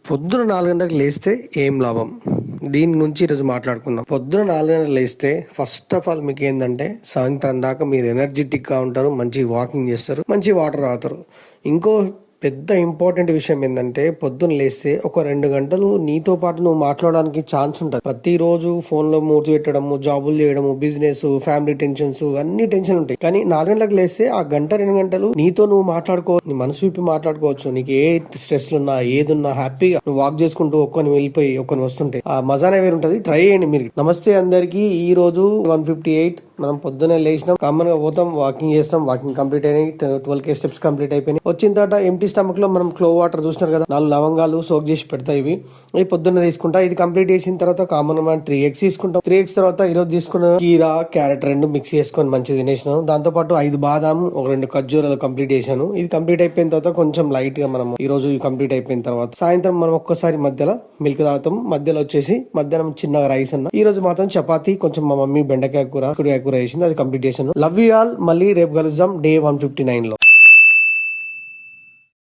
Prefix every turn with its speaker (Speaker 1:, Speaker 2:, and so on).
Speaker 1: పొద్దున 4 గంటలకు లేస్తే ఏం లాభం? దీని నుంచి ఈరోజు మాట్లాడుకుందాం. పొద్దున 4 గంటలకు లేస్తే ఫస్ట్ ఆఫ్ ఆల్ మీకు ఏంటంటే సాయంత్రం దాకా మీరు ఎనర్జెటిక్గా ఉంటారు, మంచి వాకింగ్ చేస్తారు, మంచి వాటర్ తాగుతారు. ఇంకో పెద్ద ఇంపార్టెంట్ విషయం ఏంటంటే పొద్దున్న లేస్తే ఒక 2 గంటలు నీతో పాటు నువ్వు మాట్లాడడానికి ఛాన్స్ ఉంటుంది. ప్రతిరోజు ఫోన్లో మూతి పెట్టడము, జాబులు చేయడము, బిజినెస్, ఫ్యామిలీ టెన్షన్స్, అన్ని టెన్షన్ ఉంటాయి. కానీ 4 గంటలకు లేస్తే ఆ గంట 2 గంటలు నీతో నువ్వు మాట్లాడుకోవచ్చు, నీ మనసు విప్పి మాట్లాడుకోవచ్చు. నీకు ఏ స్ట్రెస్లు ఉన్నా ఏదున్నా హ్యాపీగా నువ్వు వాక్ చేసుకుంటూ ఒక్కని వెళ్ళిపోయి ఒక్కని వస్తుంటే ఆ మజానే వేరు ఉంటుంది. ట్రై చేయండి మీరు. నమస్తే అందరికి. ఈ రోజు 158 మనం పొద్దున్నే లేచినాం, కామన్ గా పోతాం, వాకింగ్ చేస్తాం. వాకింగ్ కంప్లీట్ అయినాయి, 12K స్టెప్స్ కంప్లీట్ అయిపోయినాయి. వచ్చిన తర్వాత ఎంటీ స్టమక్ లో మనం క్లో వాటర్ చూసినారు కదా, 4 లవంగాలు సోక్ చేసి పెడతాయి. ఇవి పొద్దున్న తీసుకుంటా. ఇది కంప్లీట్ చేసిన తర్వాత కామన్ మనం 3 eggs తీసుకుంటాం. 3 eggs తర్వాత ఈరోజు తీసుకున్న కీరా, క్యారెట్ 2 మిక్స్ చేసుకొని మంచిగా తినేసినాను. దాంతో పాటు 5 బాదాం, ఒక 2 ఖర్జూరాలు కంప్లీట్ చేశాను. ఇది కంప్లీట్ అయిపోయిన తర్వాత కొంచెం లైట్ గా మనం ఈ రోజు కంప్లీట్ అయిపోయిన తర్వాత సాయంత్రం మనం ఒక్కసారి మధ్యలో మిల్క్ తాగుతాం. మధ్యలో వచ్చేసి మధ్యాహ్నం చిన్నగా రైస్ అన్న. ఈ రోజు మాత్రం చపాతీ, కొంచెం మా మమ్మీ బెండకాయ కూర, కూర వేసింది, అది కంప్లీట్ చేశాను. Love you all. మళ్ళీ రేపు కలుద్దాం డే 159 లో.